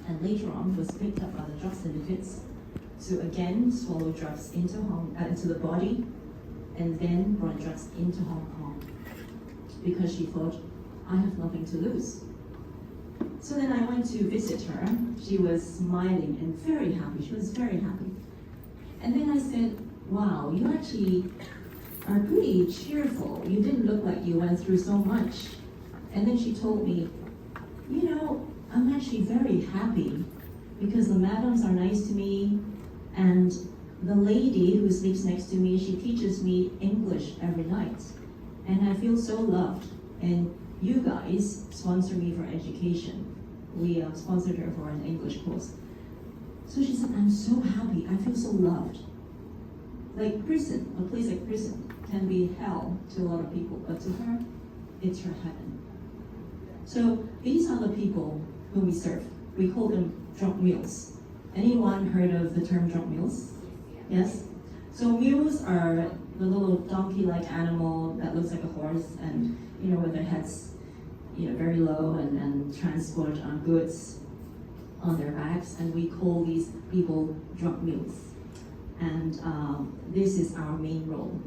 and later on was picked up by the drug syndicates to again swallow drugs into the body, and then brought drugs into Hong Kong because she thought, I have nothing to lose. So then I went to visit her. She was smiling and very happy. She was very happy. And then I said, wow, you actually are pretty cheerful. You didn't look like you went through so much. And then she told me, you know, I'm actually very happy because the madams are nice to me, and the lady who sleeps next to me, she teaches me English every night. And I feel so loved. And you guys sponsor me for education. We sponsored her for an English course. So she said, I'm so happy, I feel so loved. Like prison, a place like prison can be hell to a lot of people, but to her, it's her heaven. So these are the people whom we serve. We call them drug mules. Anyone heard of the term drug mules? Yes? So mules are the little donkey-like animal that looks like a horse, and with their heads very low, and transport goods on their backs, and we call these people drug mules. And this is our main role.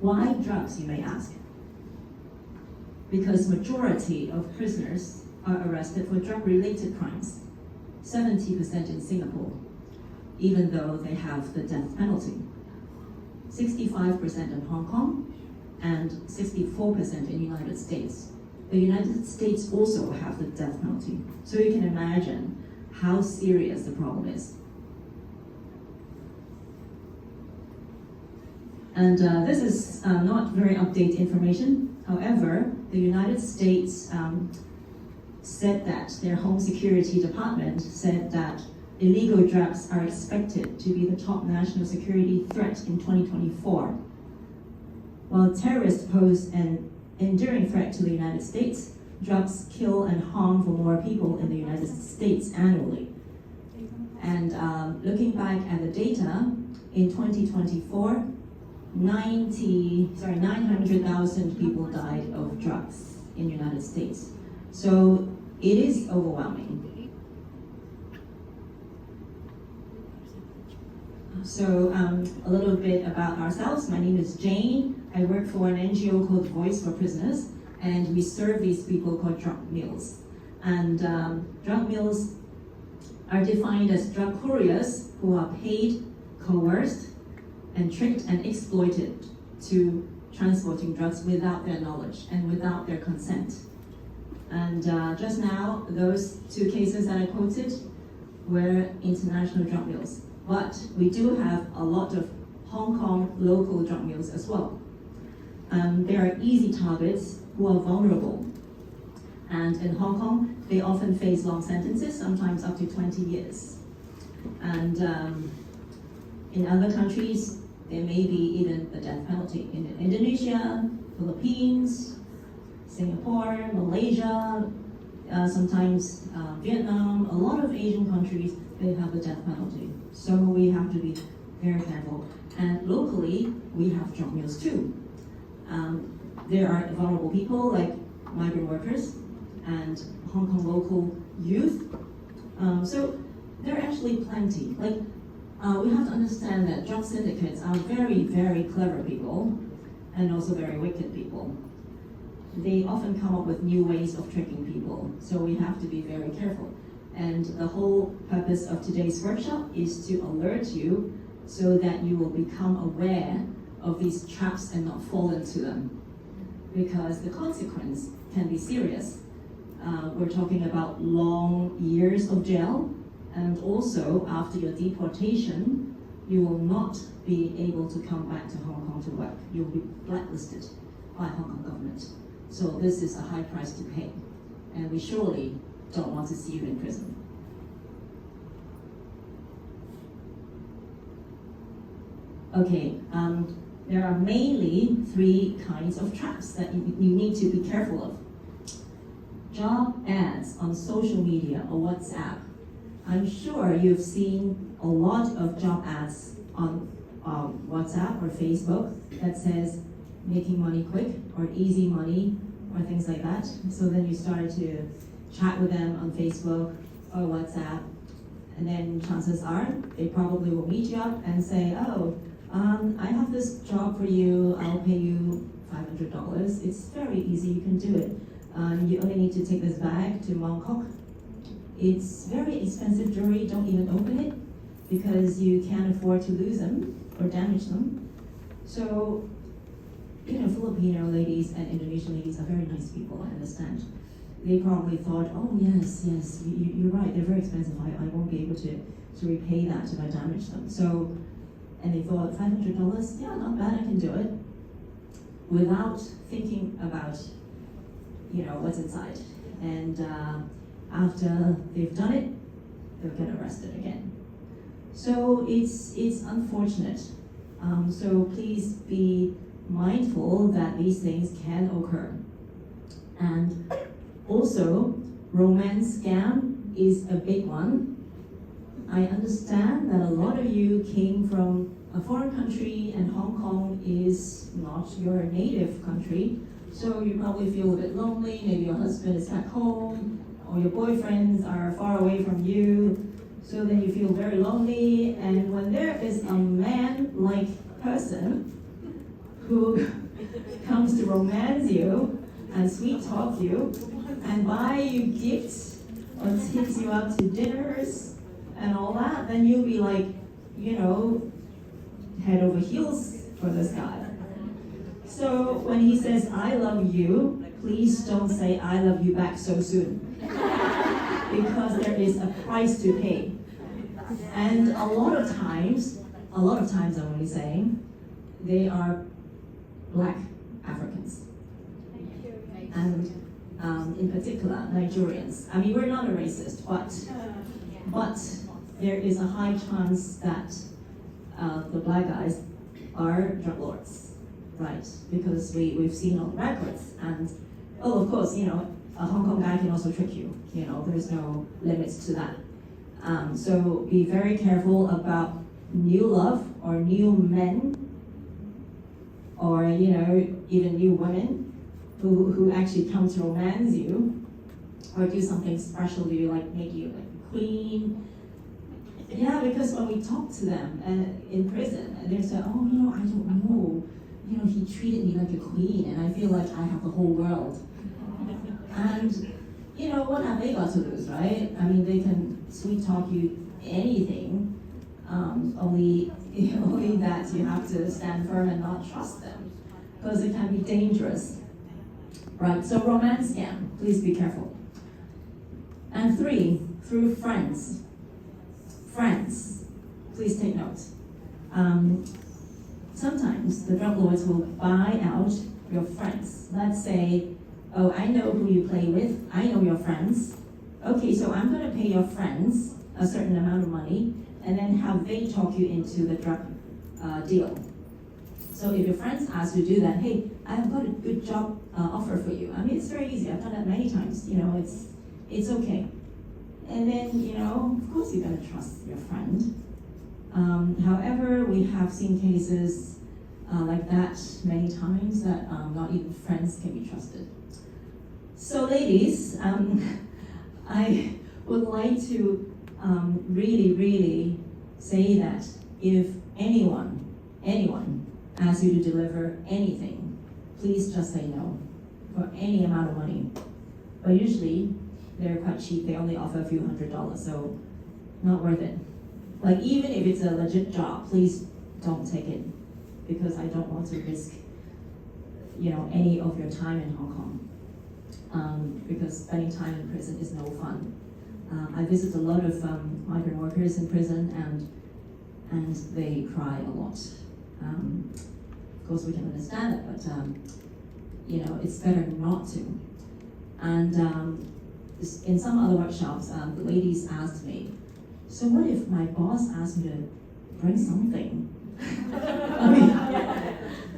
Why drugs, you may ask? Because majority of prisoners are arrested for drug-related crimes, 70% in Singapore, even though they have the death penalty, 65% in Hong Kong, and 64% in the United States. The United States also have the death penalty. So you can imagine how serious the problem is. And this is not very updated information. However, the United States said that their Home Security Department said that illegal drugs are expected to be the top national security threat in 2024. While terrorists pose an enduring threat to the United States, drugs kill and harm for more people in the United States annually. And looking back at the data, in 2024, 900,000 people died of drugs in the United States. So it is overwhelming. So a little bit about ourselves. My name is Jane. I work for an NGO called Voice for Prisoners, and we serve these people called drug mules. And drug mules are defined as drug couriers who are paid, coerced, and tricked and exploited to transporting drugs without their knowledge and without their consent. And just now, those two cases that I quoted were international drug mules. But we do have a lot of Hong Kong local drug mules as well. They are easy targets who are vulnerable. And in Hong Kong, they often face long sentences, sometimes up to 20 years. And in other countries, there may be even the death penalty. In Indonesia, Philippines, Singapore, Malaysia, sometimes Vietnam, a lot of Asian countries, they have the death penalty. So we have to be very careful. And locally, we have drug mules too. There are vulnerable people like migrant workers and Hong Kong local youth. So there are actually plenty. We have to understand that drug syndicates are very, very clever people and also very wicked people. They often come up with new ways of tricking people, so we have to be very careful. And the whole purpose of today's workshop is to alert you so that you will become aware of these traps and not fall into them. Because the consequence can be serious. We're talking about long years of jail, and also after your deportation, you will not be able to come back to Hong Kong to work. You'll be blacklisted by Hong Kong government. So this is a high price to pay, and we surely don't want to see you in prison. Okay, there are mainly three kinds of traps that you need to be careful of. Job ads on social media or WhatsApp. I'm sure you've seen a lot of job ads on WhatsApp or Facebook that says making money quick or easy money or things like that. So then you started to chat with them on Facebook or WhatsApp, and then chances are they probably will meet you up and say, oh, I have this job for you, I'll pay you $500. It's very easy, you can do it. You only need to take this bag to Mongkok. It's very expensive jewelry, don't even open it because you can't afford to lose them or damage them. So, Filipino ladies and Indonesian ladies are very nice people, I understand. They probably thought, oh yes, you're right, they're very expensive, I won't be able to repay that if I damage them. So, and they thought, $500, yeah, not bad, I can do it. Without thinking about, what's inside. And after they've done it, they'll get arrested again. So it's unfortunate. So please be mindful that these things can occur. And also, romance scam is a big one. I understand that a lot of you came from a foreign country and Hong Kong is not your native country. So you probably feel a bit lonely, maybe your husband is back home, or your boyfriends are far away from you. So then you feel very lonely, and when there is a man-like person who comes to romance you and sweet talk you and buy you gifts or takes you out to dinners and all that, then you'll be like, head over heels for this guy. So when he says, I love you, please don't say, I love you back so soon. Because there is a price to pay. And a lot of times I'm only saying, they are black Africans. And in particular, Nigerians. I mean, we're not a racist, but there is a high chance that the black guys are drug lords, right? Because we've seen on records, and of course, a Hong Kong guy can also trick you. There's no limits to that. So be very careful about new love or new men, or even new women who actually come to romance you or do something special to you, like make you like a queen. Yeah, because when we talk to them in prison, they say, oh, I don't know. He treated me like a queen, and I feel like I have the whole world. And, what have they got to lose, right? I mean, they can sweet talk you anything, only that you have to stand firm and not trust them, because it can be dangerous. Right, so romance scam, please be careful. And 3, through friends. Friends, please take note. Sometimes the drug lords will buy out your friends. Let's say, oh, I know who you play with, I know your friends. Okay, so I'm gonna pay your friends a certain amount of money and then have they talk you into the drug deal. So if your friends ask you to do that, hey, I've got a good job offer for you. I mean, it's very easy, I've done that many times, it's okay. And then, of course you're gonna trust your friend. However, we have seen cases like that many times that not even friends can be trusted. So ladies, I would like to really, really say that if anyone asks you to deliver anything, please just say no for any amount of money. But usually, they're quite cheap, they only offer a few $100s, so not worth it. Like even if it's a legit job, please don't take it, because I don't want to risk, any of your time in Hong Kong. Because spending time in prison is no fun. I visit a lot of migrant workers in prison, and they cry a lot. Of course, we can understand it, but it's better not to. And in some other workshops, the ladies asked me, so what if my boss asked me to bring something? I mean,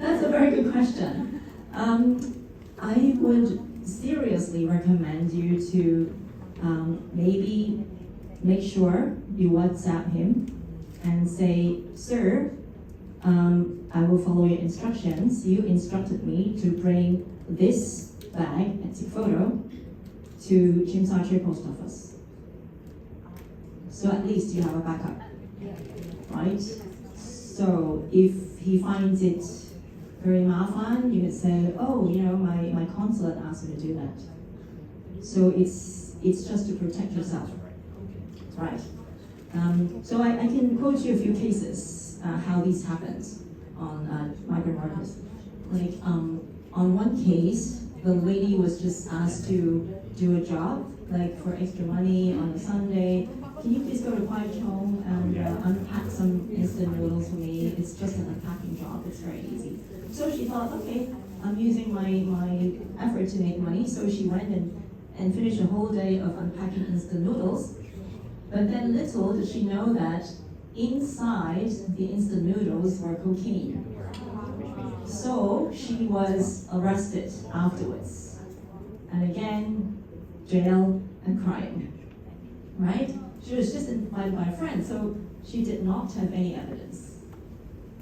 that's a very good question. I would seriously recommend you to maybe make sure you WhatsApp him and say, sir, I will follow your instructions. You instructed me to bring this bag and take photo to Tsim Sha Tsui post office. So at least you have a backup, right? So if he finds it very mafan, you could say, oh, my consulate asked me to do that. So it's just to protect yourself, right? So I can quote you a few cases how this happens on migrant workers. Like on one case, the lady was just asked to do a job, like for extra money on a Sunday. Can you please go to Quiet Home and unpack some instant noodles for me? It's just an unpacking job, it's very easy. So she thought, okay, I'm using my effort to make money. So she went and finished a whole day of unpacking instant noodles. But then little did she know that inside the instant noodles were cocaine. So she was arrested afterwards. And again, jail and crying, right? She was just invited by a friend, so she did not have any evidence.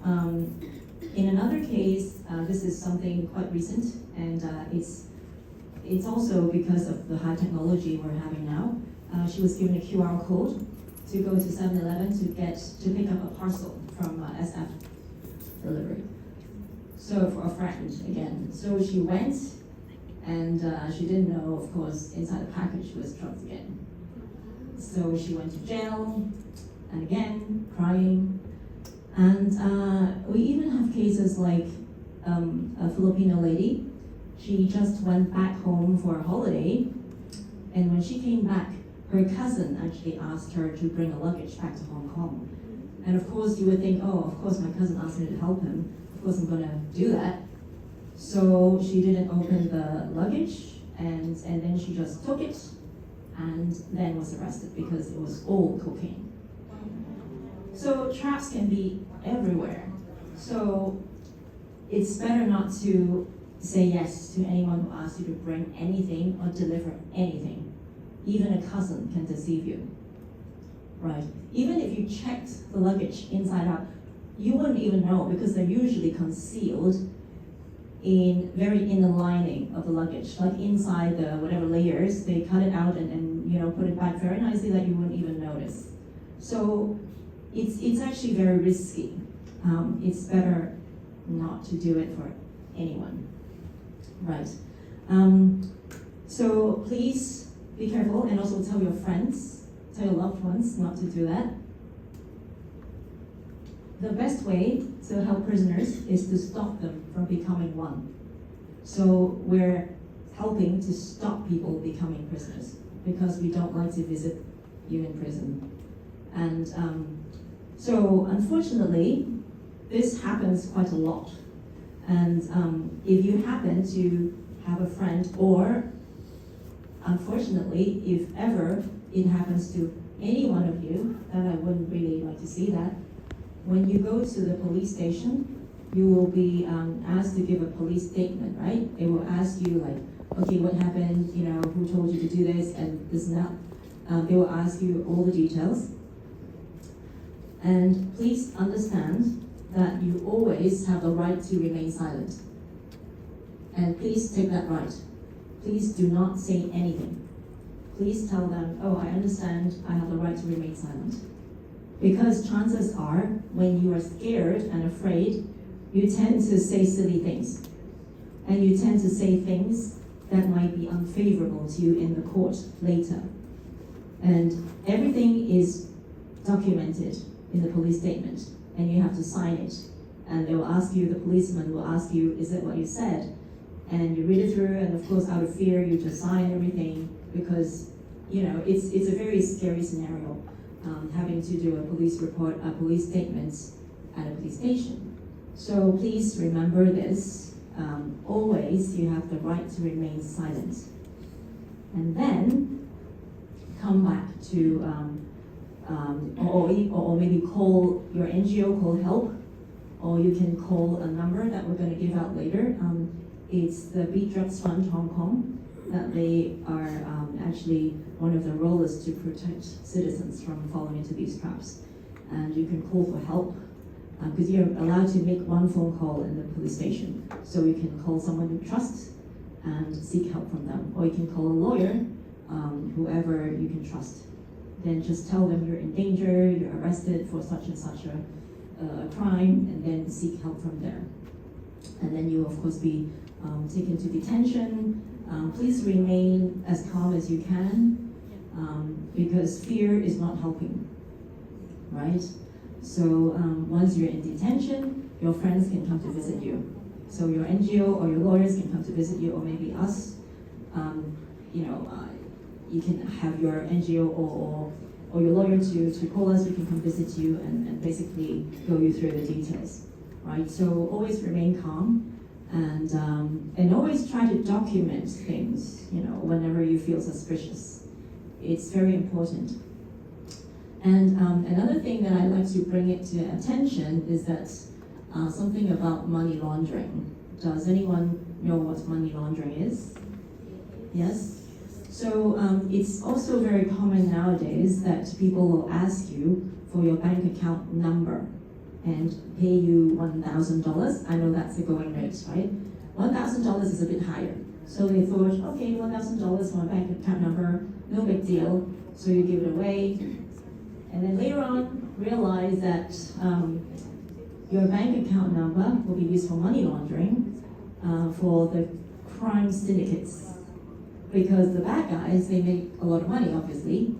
In another case, this is something quite recent, and it's also because of the high technology we're having now. She was given a QR code to go to 7-Eleven to pick up a parcel from SF delivery. So for a friend again. So she went, and she didn't know, of course, inside the package was drugs again. So she went to jail, and again, crying. And we even have cases like a Filipino lady. She just went back home for a holiday, and when she came back, her cousin actually asked her to bring a luggage back to Hong Kong. And of course, you would think, oh, of course, my cousin asked me to help him. Of course, I'm gonna do that. So she didn't open the luggage, and then she just took it, and then was arrested because it was all cocaine. So traps can be everywhere. So it's better not to say yes to anyone who asks you to bring anything or deliver anything. Even a cousin can deceive you, right? Even if you checked the luggage inside out, you wouldn't even know because they're usually concealed very in the lining of the luggage, like inside the whatever layers. They cut it out and put it back very nicely that you wouldn't even notice. So it's actually very risky. It's better not to do it for anyone, right? So please be careful, and also tell your friends, tell your loved ones not to do that. The best way to help prisoners is to stop them from becoming one. So we're helping to stop people becoming prisoners because we don't like to visit you in prison. And so unfortunately, this happens quite a lot. And if you happen to have a friend, or unfortunately, if ever it happens to any one of you, then I wouldn't really like to see that. When you go to the police station, you will be asked to give a police statement, right? They will ask you like, okay, what happened, who told you to do this and this and that. They will ask you all the details. And please understand that you always have the right to remain silent. And please take that right. Please do not say anything. Please tell them, oh, I understand, I have the right to remain silent. Because chances are, when you are scared and afraid, you tend to say silly things. And you tend to say things that might be unfavorable to you in the court later. And everything is documented in the police statement, and you have to sign it. And they will ask you, the policeman will ask you, is it what you said? And you read it through, and of course, out of fear, you just sign everything because, it's a very scary scenario. Having to do a police report, a police statement at a police station. So please remember this. Always you have the right to remain silent. And then come back to, or maybe call your NGO, call help, or you can call a number that we're going to give out later. It's the Beat Drugs Fund Hong Kong, that they are actually one of the role is to protect citizens from falling into these traps. And you can call for help because you're allowed to make one phone call in the police station. So you can call someone you trust and seek help from them. Or you can call a lawyer, whoever you can trust. then just tell them you're in danger, you're arrested for such and such a crime, and then seek help from there. And then you'll of course be taken to detention. Please remain as calm as you can, because fear is not helping, right? So once you're in detention, your friends can come to visit you. So your NGO or your lawyers can come to visit you, or maybe us. You can have your NGO or your lawyer to call us. We can come visit you and basically go you through the details, right? So always remain calm, and always try to document things, whenever you feel suspicious. It's very important. And another thing that I like to bring it to attention is that something about money laundering. Does anyone know what money laundering is? Yes? So it's also very common nowadays that people will ask you for your bank account number and pay you $1,000. I know that's the going rate, right? $1,000 is a bit higher. So they thought, okay, $1,000 for my bank account number, no big deal. So you give it away. And then later on, realize that your bank account number will be used for money laundering for the crime syndicates. Because the bad guys, they make a lot of money, obviously.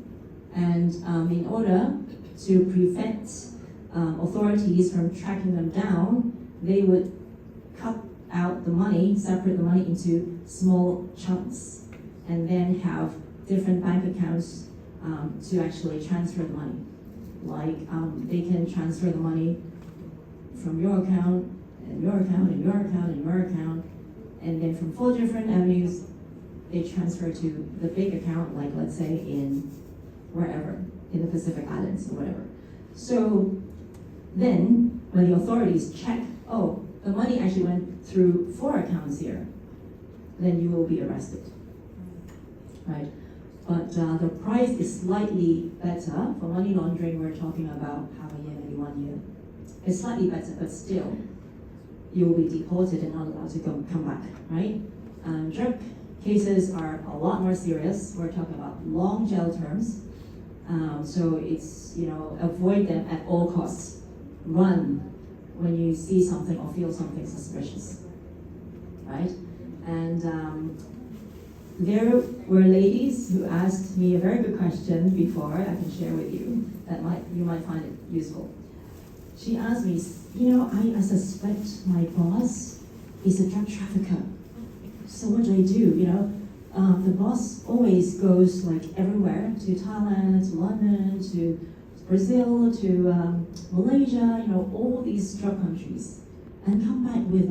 And in order to prevent authorities from tracking them down, they would cut out the money, separate the money into small chunks, and then have different bank accounts to actually transfer the money. Like they can transfer the money from your account, and your account, and your account, and your account, and then from 4 different avenues, they transfer to the big account, like let's say in wherever, in the Pacific Islands or whatever. So then when the authorities check, oh, the money actually went through 4 accounts here, then you will be arrested, right? But the price is slightly better. For money laundering, we're talking about half a year, maybe 1 year. It's slightly better, but still, you will be deported and not allowed to come back, right? Drug cases are a lot more serious. We're talking about long jail terms. So it's, avoid them at all costs. Run when you see something or feel something suspicious, right? And there were ladies who asked me a very good question before I can share with you that you might find it useful. She asked me, I suspect my boss is a drug trafficker. So what do I do? The boss always goes like everywhere, to Thailand, to London, to Brazil, to Malaysia, all these drug countries, and come back with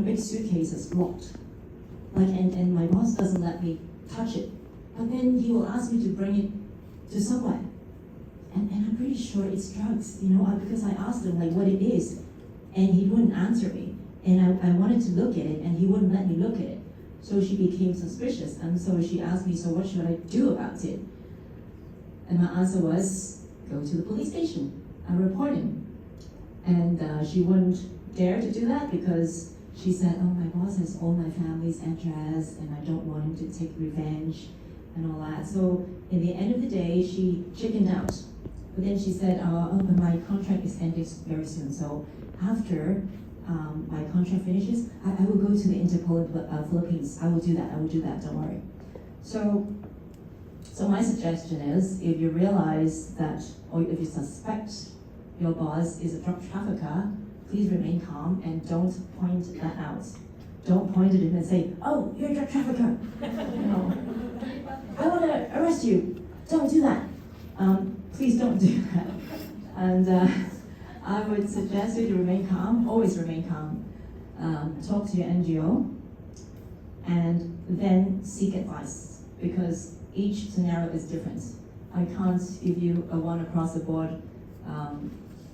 big suitcases locked. And my boss doesn't let me touch it. But then he will ask me to bring it to somewhere. And I'm pretty sure it's drugs, because I asked him what it is, and he wouldn't answer me. And I wanted to look at it, and he wouldn't let me look at it. So she became suspicious, and so she asked me, so what should I do about it? And my answer was, go to the police station and report him. And she wouldn't dare to do that because she said, oh, my boss has all my family's address, and I don't want him to take revenge and all that. So in the end of the day, she chickened out. But then she said, but my contract is ending very soon. So after my contract finishes, I will go to the Interpol in Philippines. I will do that, don't worry. So my suggestion is, if you realize that, or if you suspect your boss is a drug trafficker, please remain calm and don't point that out. Don't point at him and say, oh, you're a drug trafficker. I want to arrest you. Don't do that. Please don't do that. And I would suggest you to remain calm, always remain calm. Talk to your NGO and then seek advice, because each scenario is different. I can't give you a one across the board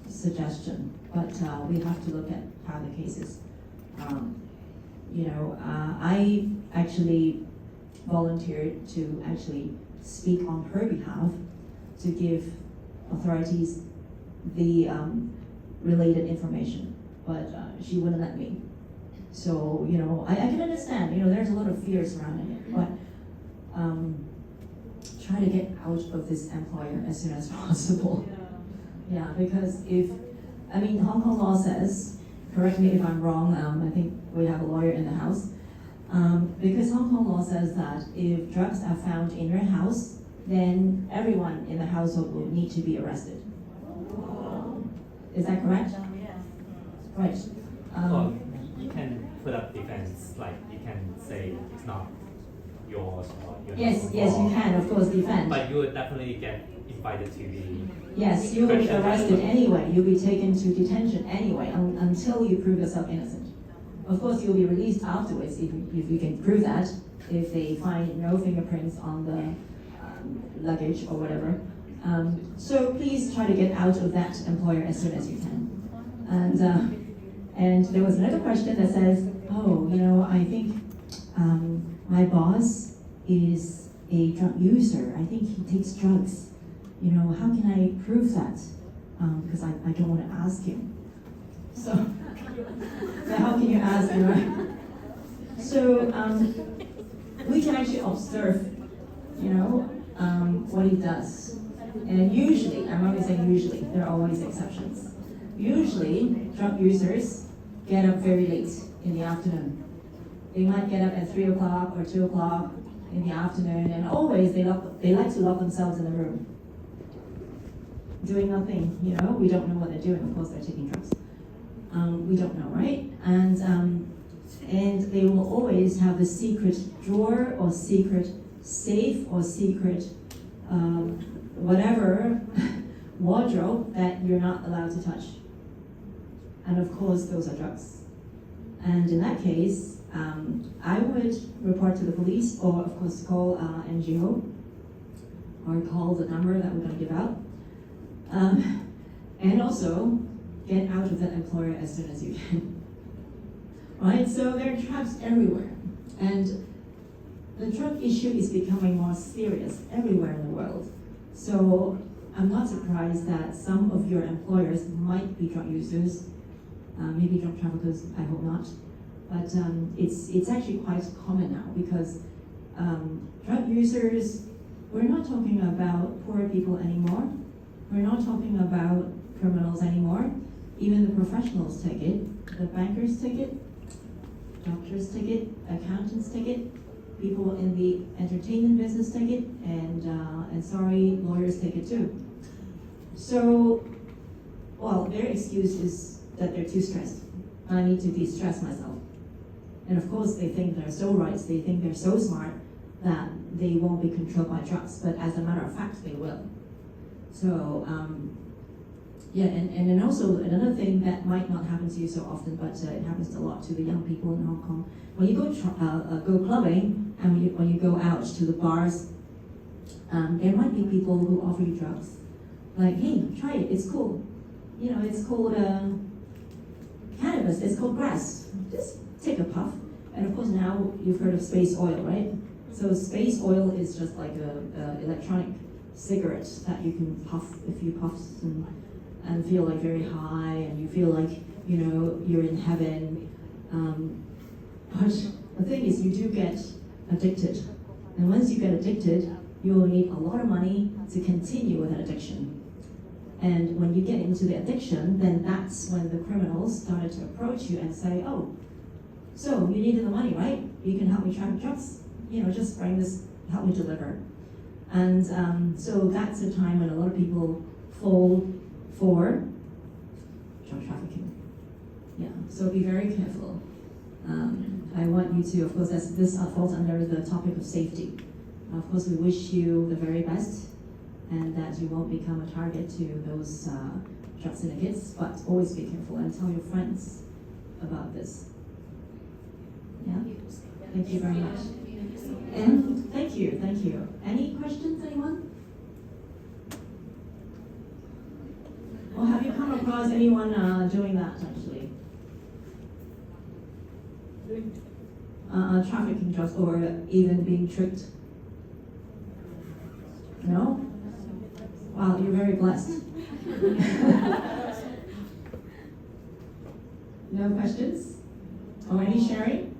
suggestion, but we have to look at how the case is. I actually volunteered to actually speak on her behalf to give authorities the related information, but she wouldn't let me. So, I can understand, there's a lot of fear surrounding it, but try to get out of this employer as soon as possible. Yeah, because Hong Kong law says, correct me if I'm wrong, I think we have a lawyer in the house, because Hong Kong law says that if drugs are found in your house, then everyone in the household will need to be arrested. Is that correct? Right. Well, you can put up defense, like you can say it's not yours or you're Yes, not you involved. can, of course, defend. But you would definitely get invited to be. Yes, you will be arrested anyway. You'll be taken to detention anyway until you prove yourself innocent. Of course, you'll be released afterwards if you can prove that. If they find no fingerprints on the luggage or whatever. So please try to get out of that employer as soon as you can. And there was another question that says, I think my boss is a drug user. I think he takes drugs. How can I prove that? Because I don't want to ask him. So how can you ask him, right? So we can actually observe, what he does. And usually, I'm only saying usually, there are always exceptions. Usually, drug users get up very late in the afternoon. They might get up at 3 o'clock or 2 o'clock in the afternoon, and always they like to lock themselves in the room, doing nothing. We don't know what they're doing. Of course, they're taking drugs. We don't know, right? And they will always have a secret drawer or secret safe or secret whatever wardrobe that you're not allowed to touch. And of course, those are drugs. And in that case, I would report to the police, or of course call NGO, or call the number that we're going to give out. And also, get out of that employer as soon as you can. Right? So there are traps everywhere. And the drug issue is becoming more serious everywhere in the world. So I'm not surprised that some of your employers might be drug users, maybe drug traffickers, I hope not. But it's actually quite common now because drug users, we're not talking about poor people anymore. We're not talking about criminals anymore. Even the professionals take it. The bankers take it, doctors take it, accountants take it, people in the entertainment business take it, and sorry, lawyers take it too. So, their excuse is that they're too stressed. I need to de-stress myself. And of course, they think they're so right, they think they're so smart that they won't be controlled by drugs. But as a matter of fact, they will. So, and then also another thing that might not happen to you so often, but it happens a lot to the young people in Hong Kong. When you go clubbing and when you go out to the bars, there might be people who offer you drugs. Like, hey, try it, it's cool. It's called cannabis, it's called grass. Just take a puff. And of course now you've heard of space oil, right? So space oil is just like a electronic cigarette that you can puff a few puffs and feel like very high, and you feel like you're in heaven. But the thing is, you do get addicted, and once you get addicted, you will need a lot of money to continue with that addiction. And when you get into the addiction, then that's when the criminals started to approach you and say, "Oh, so you needed the money, right? You can help me traffic drugs. Just bring this, help me deliver." And so that's a time when a lot of people fall for drug trafficking. Yeah, so be very careful. I want you to, of course, this falls under the topic of safety. Of course, we wish you the very best and that you won't become a target to those drug syndicates, but always be careful and tell your friends about this. Yeah, thank you very much. And thank you. Any questions, anyone? Or have you come across anyone doing that actually? Trafficking drugs or even being tricked? No? Wow, you're very blessed. No questions? Or any sharing?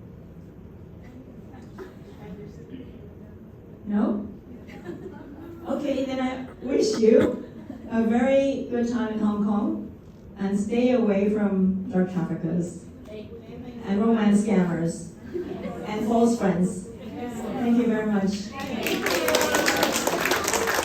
No? I wish you a very good time in Hong Kong and stay away from drug traffickers and romance scammers and false friends. Thank you very much.